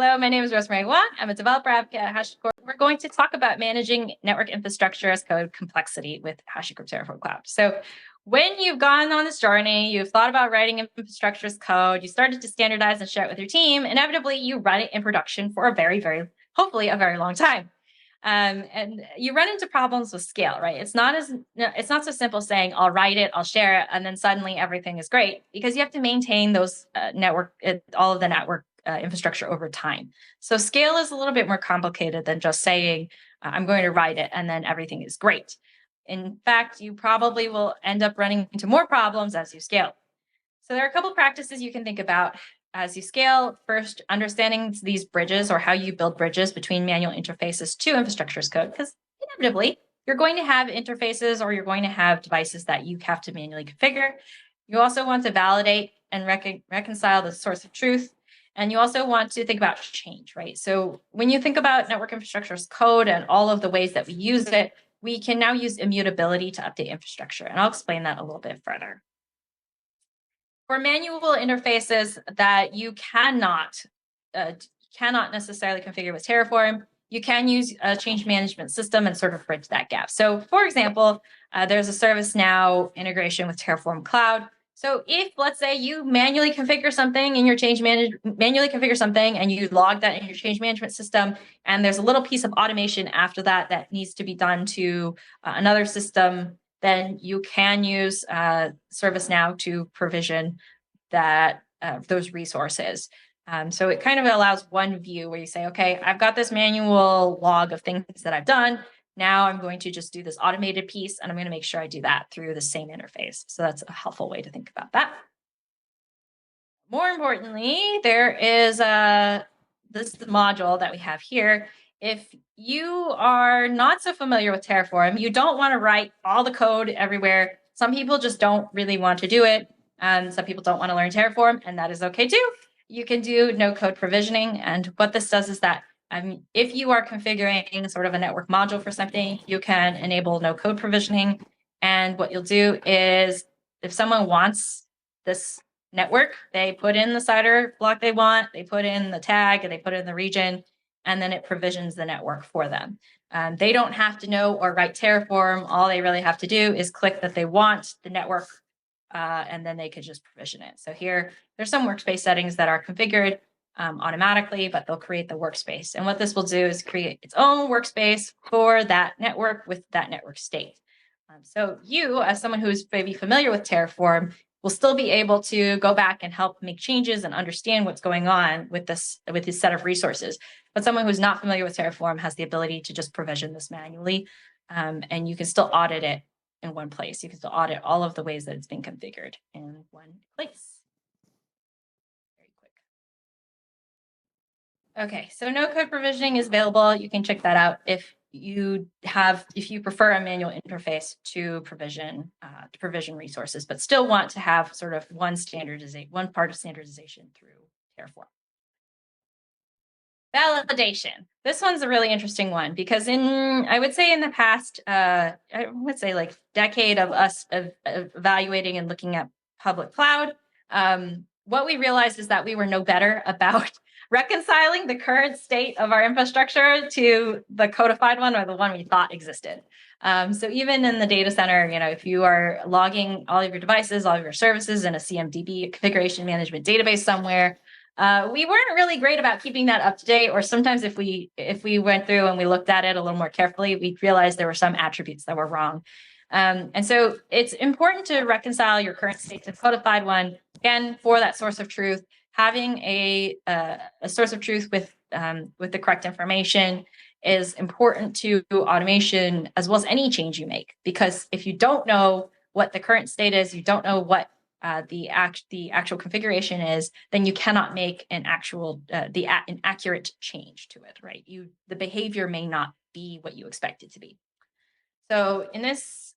Hello, my name is Rosemary Wang. I'm a developer advocate at HashiCorp. We're going to talk about managing network infrastructure as code complexity with HashiCorp Terraform Cloud. So when you've gone on this journey, you've thought about writing infrastructure as code, you started to standardize and share it with your team, inevitably you run it in production for hopefully a very long time. And you run into problems with scale, right? It's not so simple saying, I'll write it, I'll share it, and then suddenly everything is great, because you have to maintain those all of the network infrastructure over time. So scale is a little bit more complicated than just saying, I'm going to write it and then everything is great. In fact, you probably will end up running into more problems as you scale. So there are a couple practices you can think about as you scale. First, understanding these bridges, or how you build bridges between manual interfaces to infrastructure as code, because inevitably you're going to have interfaces or you're going to have devices that you have to manually configure. You also want to validate and reconcile the source of truth. And you also want to think about change, right? So when you think about network infrastructure as code and all of the ways that we use it, we can now use immutability to update infrastructure. And I'll explain that a little bit further. For manual interfaces that you cannot necessarily configure with Terraform, you can use a change management system and sort of bridge that gap. So for example, there's a ServiceNow integration with Terraform Cloud. So if, let's say, you manually configure something in your and you log that in your change management system, and there's a little piece of automation after that that needs to be done to another system, then you can use ServiceNow to provision those resources. So it kind of allows one view where you say, okay, I've got this manual log of things that I've done. Now I'm going to just do this automated piece, and I'm going to make sure I do that through the same interface. So that's a helpful way to think about that. More importantly, there is this module that we have here. If you are not so familiar with Terraform, you don't want to write all the code everywhere. Some people just don't really want to do it. And some people don't want to learn Terraform, and that is okay too. You can do no code provisioning. And what this does is that if you are configuring sort of a network module for something, you can enable no code provisioning. And what you'll do is, if someone wants this network, they put in the CIDR block they want, they put in the tag, and they put in the region, and then it provisions the network for them. They don't have to know or write Terraform. All they really have to do is click that they want the network, and then they could just provision it. So here, there's some workspace settings that are configured automatically, but they'll create the workspace. And what this will do is create its own workspace for that network with that network state. So you, as someone who's maybe familiar with Terraform, will still be able to go back and help make changes and understand what's going on with this set of resources. But someone who's not familiar with Terraform has the ability to just provision this manually, and you can still audit it in one place. You can still audit all of the ways that it's been configured in one place. Very quick. Okay, so no code provisioning is available. You can check that out if you prefer a manual interface to provision resources, but still want to have sort of one part of standardization through Terraform. Validation. This one's a really interesting one, because I would say in the past, like decade of us evaluating and looking at public cloud, what we realized is that we were no better about reconciling the current state of our infrastructure to the codified one, or the one we thought existed. So even in the data center, if you are logging all of your devices, all of your services in a CMDB, configuration management database somewhere, we weren't really great about keeping that up to date. Or sometimes if we went through and we looked at it a little more carefully, we'd realize there were some attributes that were wrong. And so it's important to reconcile your current state to the codified one. Again, for that source of truth, having a source of truth with the correct information is important to automation, as well as any change you make. Because if you don't know what the current state is, you don't know what the actual configuration is, then you cannot make an accurate change to it, right? The behavior may not be what you expect it to be. So in this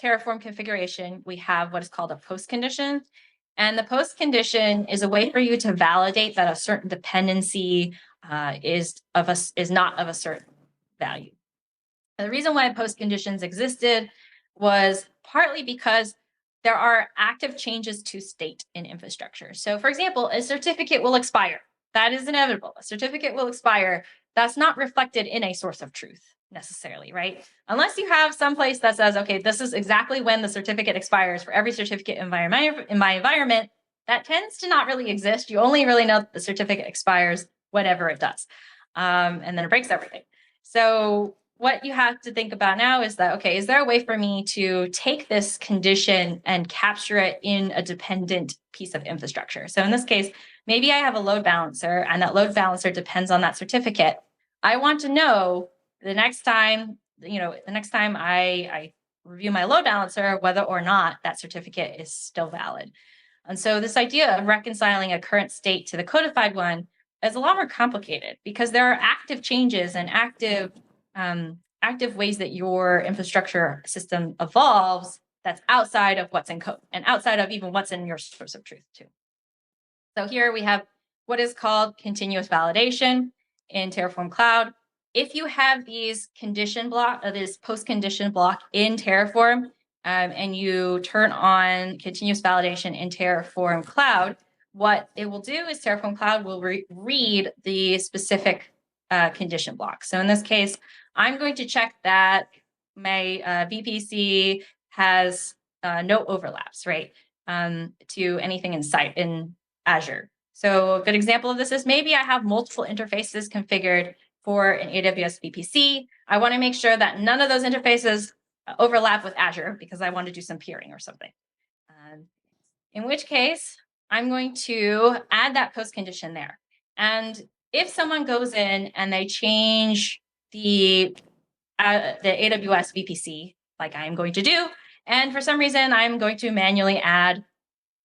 Terraform configuration, we have what is called a post condition. And the post condition is a way for you to validate that a certain dependency is not of a certain value. And the reason why post conditions existed was partly because there are active changes to state in infrastructure. So for example, a certificate will expire. That is inevitable. A certificate will expire. That's not reflected in a source of truth necessarily, right? Unless you have some place that says, okay, this is exactly when the certificate expires for every certificate in my environment, that tends to not really exist. You only really know that the certificate expires whenever it does. And then it breaks everything. So what you have to think about now is that, okay, is there a way for me to take this condition and capture it in a dependent piece of infrastructure? So in this case, maybe I have a load balancer and that load balancer depends on that certificate. I want to know the next time, I review my load balancer, whether or not that certificate is still valid. And so this idea of reconciling a current state to the codified one is a lot more complicated because there are active changes and active ways that your infrastructure system evolves that's outside of what's in code and outside of even what's in your source of truth too. So here we have what is called continuous validation in Terraform Cloud. If you have these this post-condition block in Terraform, and you turn on continuous validation in Terraform Cloud, what it will do is Terraform Cloud will read the specific condition block. So in this case, I'm going to check that my VPC has no overlaps, right, to anything in Azure. So a good example of this is maybe I have multiple interfaces configured for an AWS VPC. I want to make sure that none of those interfaces overlap with Azure because I want to do some peering or something. In which case, I'm going to add that post condition there. And if someone goes in and they change the AWS VPC, like I am going to do, and for some reason I'm going to manually add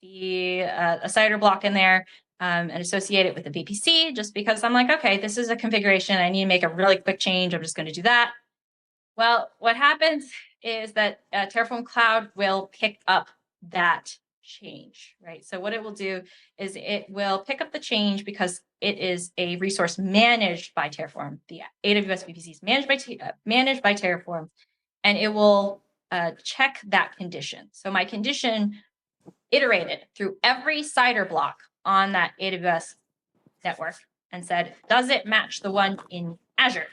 a CIDR block in there and associate it with the VPC, just because I'm like, okay, this is a configuration. I need to make a really quick change. I'm just going to do that. Well, what happens is that Terraform Cloud will pick up that change, right? So what it will do is it will pick up the change because it is a resource managed by Terraform. The AWS VPC is managed by Terraform, and it will check that condition. So my condition iterated through every CIDR block on that AWS network and said, does it match the one in Azure?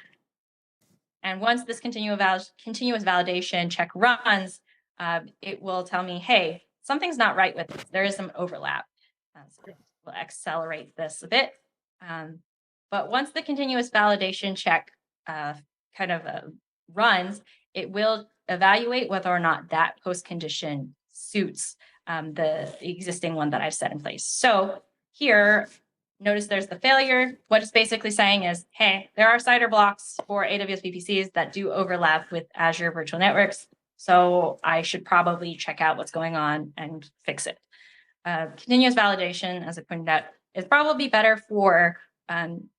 And once this continuous validation check runs, it will tell me, hey, something's not right with this. There is some overlap. So we'll accelerate this a bit. But once the continuous validation check runs, it will evaluate whether or not that post condition suits the existing one that I've set in place. So here, notice there's the failure. What it's basically saying is, hey, there are CIDR blocks for AWS VPCs that do overlap with Azure Virtual Networks. So I should probably check out what's going on and fix it. Continuous validation, as I pointed out, is probably better for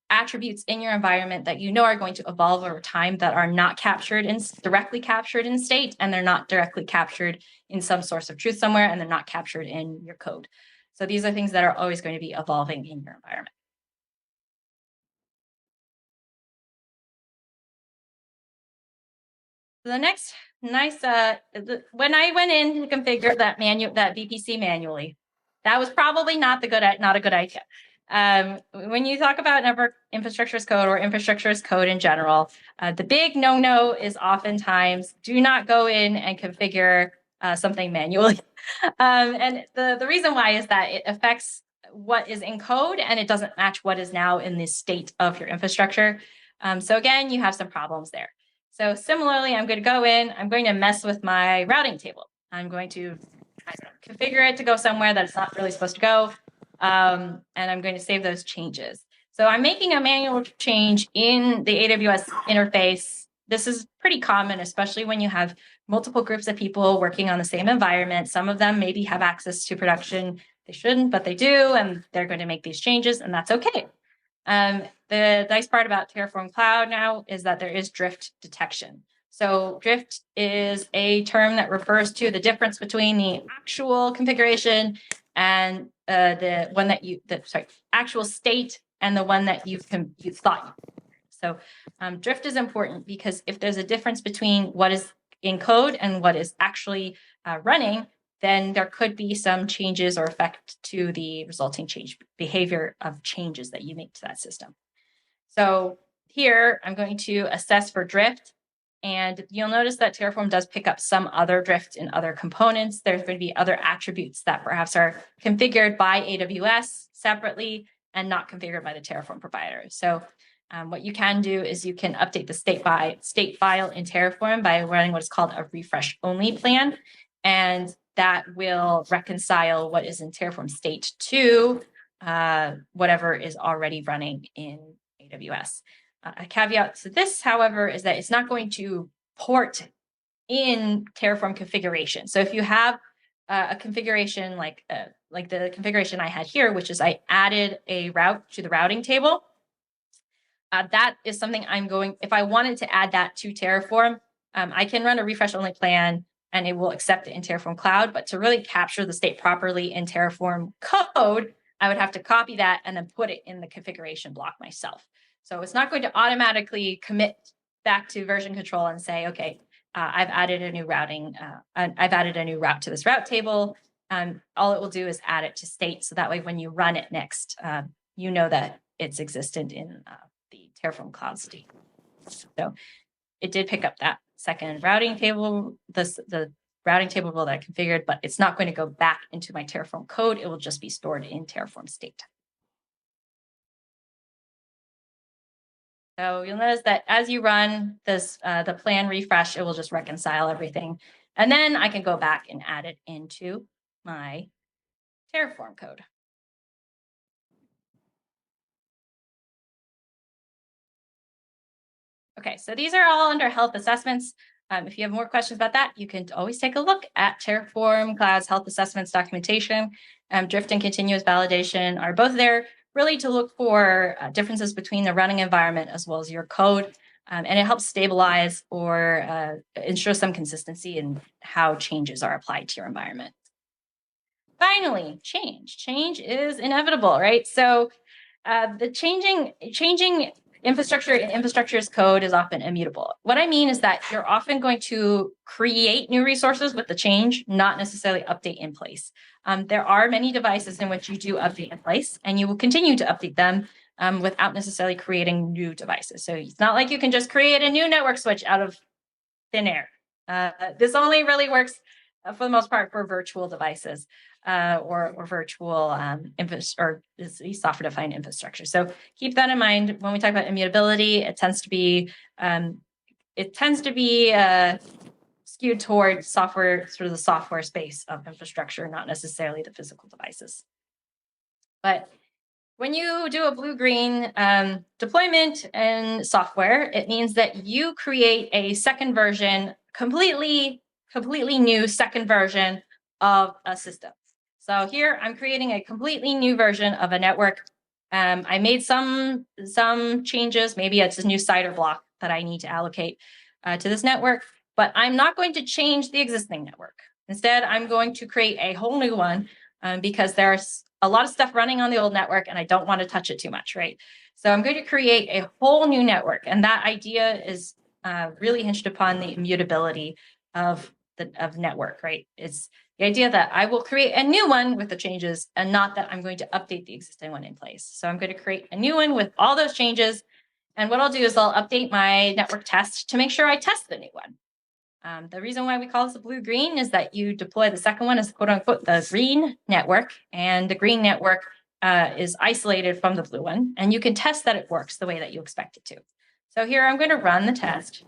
attributes in your environment that you know are going to evolve over time that are not directly captured in state, and they're not directly captured in some source of truth somewhere, and they're not captured in your code. So these are things that are always going to be evolving in your environment. The next nice, when I went in to configure that VPC manually, that was probably not a good idea. When you talk about network infrastructure as code or infrastructure as code in general, the big no-no is oftentimes do not go in and configure something manually. And the reason why is that it affects what is in code and it doesn't match what is now in the state of your infrastructure. So again, you have some problems there. So similarly, I'm going to go in, I'm going to mess with my routing table. I'm going to configure it to go somewhere that it's not really supposed to go. And I'm going to save those changes. So I'm making a manual change in the AWS interface. This is pretty common, especially when you have multiple groups of people working on the same environment. Some of them maybe have access to production. They shouldn't, but they do, and they're going to make these changes, and that's okay. The nice part about Terraform Cloud now is that there is drift detection. So drift is a term that refers to the difference between the actual configuration and the one that actual state and the one that you thought. So drift is important because if there's a difference between what is in code and what is actually running, then there could be some changes or effect to the resulting change behavior of changes that you make to that system. So here I'm going to assess for drift. And you'll notice that Terraform does pick up some other drift in other components. There's going to be other attributes that perhaps are configured by AWS separately and not configured by the Terraform provider. So what you can do is you can update the state file in Terraform by running what is called a refresh only plan. And that will reconcile what is in Terraform state to whatever is already running in AWS. A caveat to this, however, is that it's not going to port in Terraform configuration. So if you have a configuration like the configuration I had here, which is I added a route to the routing table, that is something if I wanted to add that to Terraform, I can run a refresh only plan and it will accept it in Terraform Cloud. But to really capture the state properly in Terraform code, I would have to copy that and then put it in the configuration block myself. So it's not going to automatically commit back to version control and say, okay, I've added a new routing, I've added a new route to this route table. All it will do is add it to state. So that way, when you run it next, you know that it's existent in the Terraform Cloud state. So it did pick up that second routing table, the routing table rule that I configured, but it's not going to go back into my Terraform code. It will just be stored in Terraform state. So you'll notice that as you run this, the plan refresh, it will just reconcile everything. And then I can go back and add it into my Terraform code. Okay, so these are all under health assessments. If you have more questions about that, you can always take a look at Terraform Cloud's health assessments documentation. Drift and continuous validation are both there really to look for differences between the running environment as well as your code. And it helps stabilize or ensure some consistency in how changes are applied to your environment. Finally, change. Change is inevitable, right? So the changing infrastructure in infrastructure as code is often immutable. What I mean is that you're often going to create new resources with the change, not necessarily update in place. There are many devices in which you do update in place, and you will continue to update them without necessarily creating new devices. So it's not like you can just create a new network switch out of thin air. This only really works for the most part for virtual devices or virtual software-defined infrastructure. So keep that in mind when we talk about immutability. It tends to be skewed towards software, sort of the software space of infrastructure, not necessarily the physical devices. But when you do a blue-green deployment in software, it means that you create a second version, completely new second version of a system. So here I'm creating a completely new version of a network. I made some changes. Maybe it's a new CIDR block that I need to allocate to this network, but I'm not going to change the existing network. Instead, I'm going to create a whole new one because there's a lot of stuff running on the old network and I don't want to touch it too much, right? So I'm going to create a whole new network. And that idea is really hinged upon the immutability of network, right? It's the idea that I will create a new one with the changes and not that I'm going to update the existing one in place. So I'm going to create a new one with all those changes. And what I'll do is I'll update my network test to make sure I test the new one. The reason why we call this a blue-green is that you deploy the second one as quote unquote the green network, and the green network is isolated from the blue one, and you can test that it works the way that you expect it to. So here I'm going to run the test,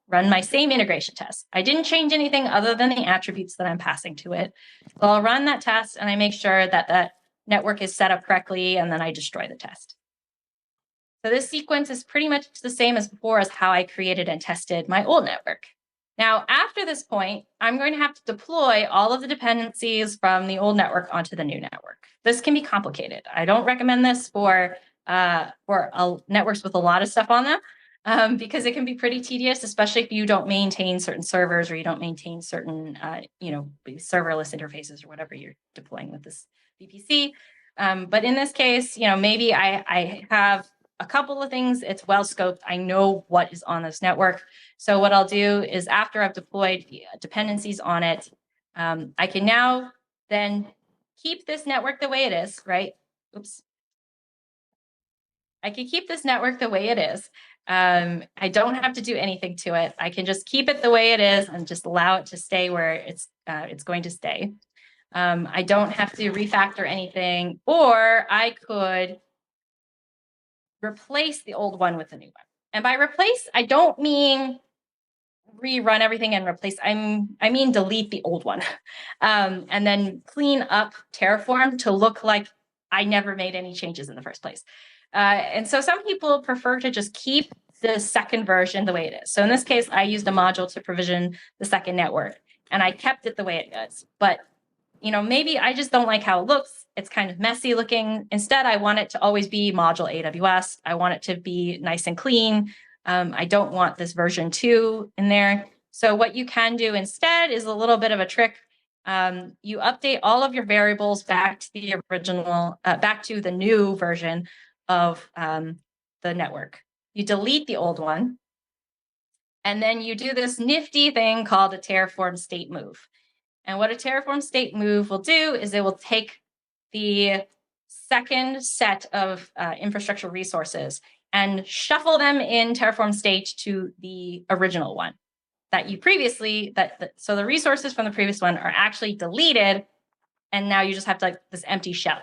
run my same integration test. I didn't change anything other than the attributes that I'm passing to it. So I'll run that test and I make sure that that network is set up correctly, and then I destroy the test. So this sequence is pretty much the same as before as how I created and tested my old network. Now, after this point, I'm going to have to deploy all of the dependencies from the old network onto the new network. This can be complicated. I don't recommend this for networks with a lot of stuff on them because it can be pretty tedious, especially if you don't maintain certain servers or you don't maintain certain, serverless interfaces or whatever you're deploying with this VPC. But in this case, maybe I have a couple of things. It's well scoped. I know what is on this network. So what I'll do is after I've deployed the dependencies on it, I can now then keep this network the way it is, right? Oops. I can keep this network the way it is. I don't have to do anything to it. I can just keep it the way it is and just allow it to stay where it's going to stay. I don't have to refactor anything, or I could replace the old one with a new one. And by replace, I don't mean rerun everything and replace. I mean delete the old one, and then clean up Terraform to look like I never made any changes in the first place. And so some people prefer to just keep the second version the way it is. So in this case, I used a module to provision the second network, and I kept it the way it is. But maybe I just don't like how it looks. It's kind of messy looking. Instead, I want it to always be module AWS. I want it to be nice and clean. I don't want this version 2 in there. So what you can do instead is a little bit of a trick. You update all of your variables back to the original, back to the new version of the network. You delete the old one, and then you do this nifty thing called a Terraform state move. And what a Terraform state move will do is it will take the second set of infrastructure resources and shuffle them in Terraform state to the original one that you previously, so the resources from the previous one are actually deleted, and now you just have to this empty shell.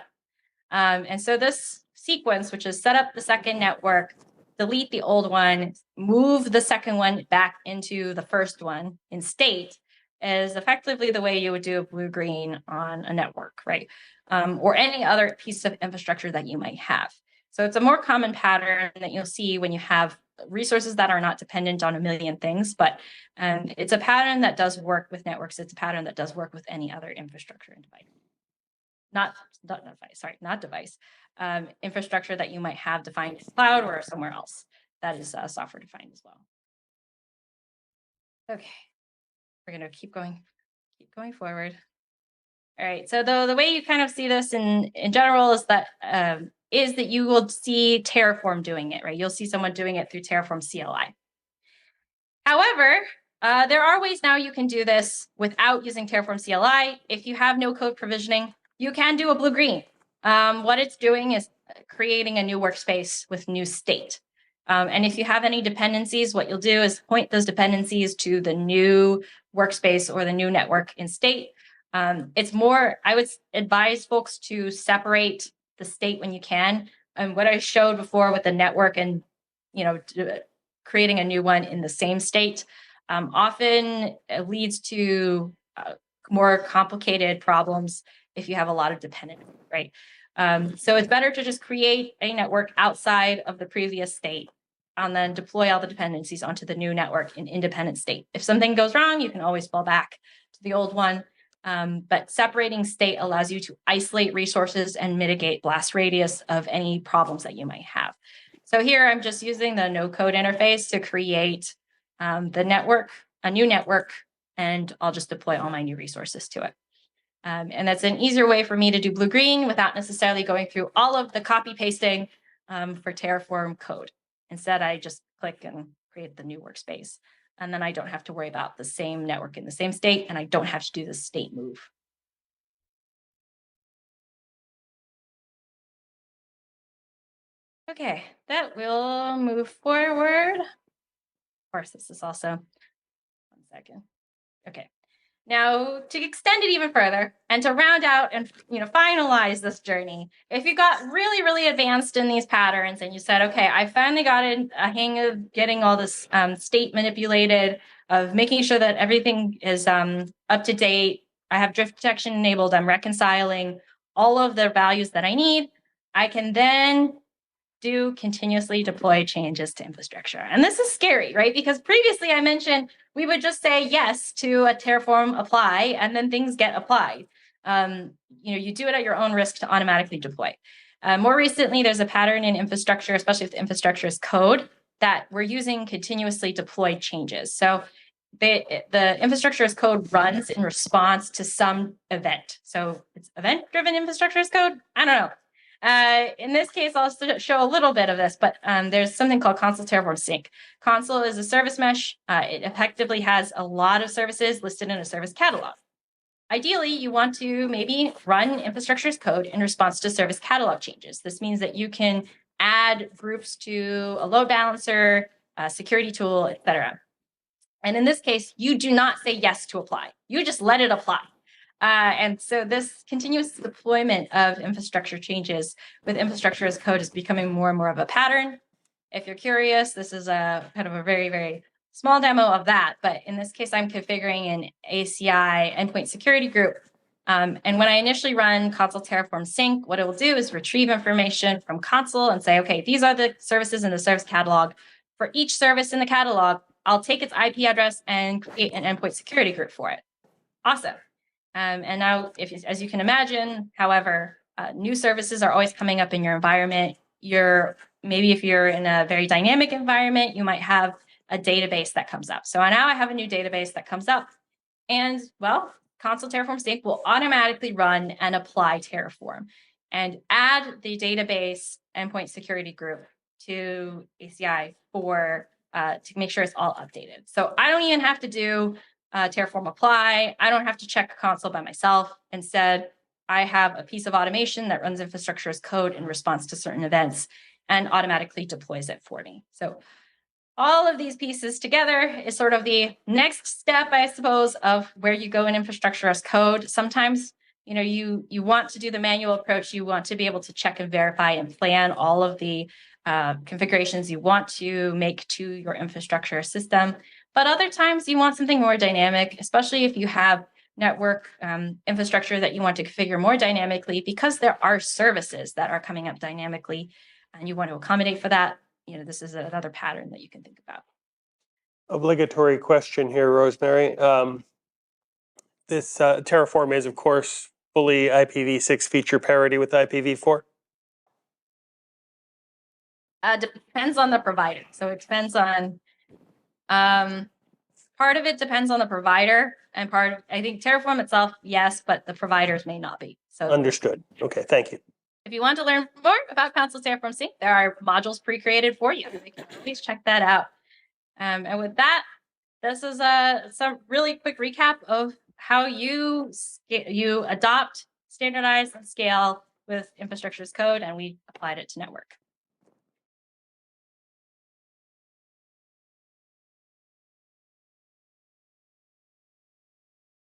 And so this sequence, which is set up the second network, delete the old one, move the second one back into the first one in state, is effectively the way you would do a blue-green on a network, right? Or any other piece of infrastructure that you might have. So it's a more common pattern that you'll see when you have resources that are not dependent on a million things, but it's a pattern that does work with networks. It's a pattern that does work with any other infrastructure and device. Not device. Infrastructure that you might have defined in cloud or somewhere else that is software defined as well. Okay. We're going to keep going forward. All right. So the way you kind of see this in general is that you will see Terraform doing it, right? You'll see someone doing it through Terraform CLI. However, there are ways now you can do this without using Terraform CLI. If you have no code provisioning, you can do a blue-green. What it's doing is creating a new workspace with new state. And if you have any dependencies, what you'll do is point those dependencies to the new workspace or the new network in state. It's more, I would advise folks to separate the state when you can. And what I showed before with the network and, creating a new one in the same state, often it leads to more complicated problems if you have a lot of dependency, right? So it's better to just create a network outside of the previous state and then deploy all the dependencies onto the new network in independent state. If something goes wrong, you can always fall back to the old one. But separating state allows you to isolate resources and mitigate blast radius of any problems that you might have. So here I'm just using the no code interface to create the network, a new network, and I'll just deploy all my new resources to it. And that's an easier way for me to do blue-green without necessarily going through all of the copy pasting for Terraform code. Instead, I just click and create the new workspace. And then I don't have to worry about the same network in the same state, and I don't have to do the state move. Okay, that will move forward. Of course, this is also, 1 second. Okay. Now, to extend it even further and to round out and finalize this journey, if you got really, really advanced in these patterns and you said, okay, I finally got a hang of getting all this state manipulated, of making sure that everything is up to date, I have drift detection enabled, I'm reconciling all of the values that I need, I can then do continuously deploy changes to infrastructure. And this is scary, right? Because previously I mentioned we would just say yes to a Terraform apply, and then things get applied. You do it at your own risk to automatically deploy. More recently, there's a pattern in infrastructure, especially if the infrastructure is code, that we're using continuously deployed changes. So the infrastructure as code runs in response to some event. So it's event-driven infrastructure as code? I don't know. In this case, I'll show a little bit of this, but there's something called Consul Terraform Sync. Consul is a service mesh. It effectively has a lot of services listed in a service catalog. ideally, you want to maybe run infrastructure as code in response to service catalog changes. This means that you can add groups to a load balancer, a security tool, etc. And in this case, you do not say yes to apply. You just let it apply. And so this continuous deployment of infrastructure changes with infrastructure as code is becoming more and more of a pattern. If you're curious, this is a kind of a very, very small demo of that. But in this case, I'm configuring an ACI endpoint security group. And when I initially run console Terraform sync, what it will do is retrieve information from console and say, okay, these are the services in the service catalog. For each service in the catalog, I'll take its IP address and create an endpoint security group for it. Awesome. And now, as you can imagine, however, new services are always coming up in your environment. Maybe if you're in a very dynamic environment, you might have a database that comes up. So now I have a new database that comes up. And, well, console Terraform sync will automatically run and apply Terraform and add the database endpoint security group to ACI to make sure it's all updated. So I don't even have to do Terraform apply. I don't have to check console by myself. Instead, I have a piece of automation that runs infrastructure as code in response to certain events and automatically deploys it for me. So all of these pieces together is sort of the next step, I suppose, of where you go in infrastructure as code. Sometimes, you want to do the manual approach. You want to be able to check and verify and plan all of the configurations you want to make to your infrastructure system. But other times you want something more dynamic, especially if you have network infrastructure that you want to configure more dynamically, because there are services that are coming up dynamically and you want to accommodate for that. This is another pattern that you can think about. Obligatory question here, Rosemary. This Terraform is, of course, fully IPv6 feature parity with IPv4? Depends on the provider. So it depends on, part of it depends on the provider, and I think Terraform itself, yes, but the providers may not be. So understood. Okay, thank you. If you want to learn more about console Terraform sync, there are modules pre-created for you. Please check that out. And with that, this is some really quick recap of how you adopt, standardize, and scale with infrastructure as code, and we applied it to network.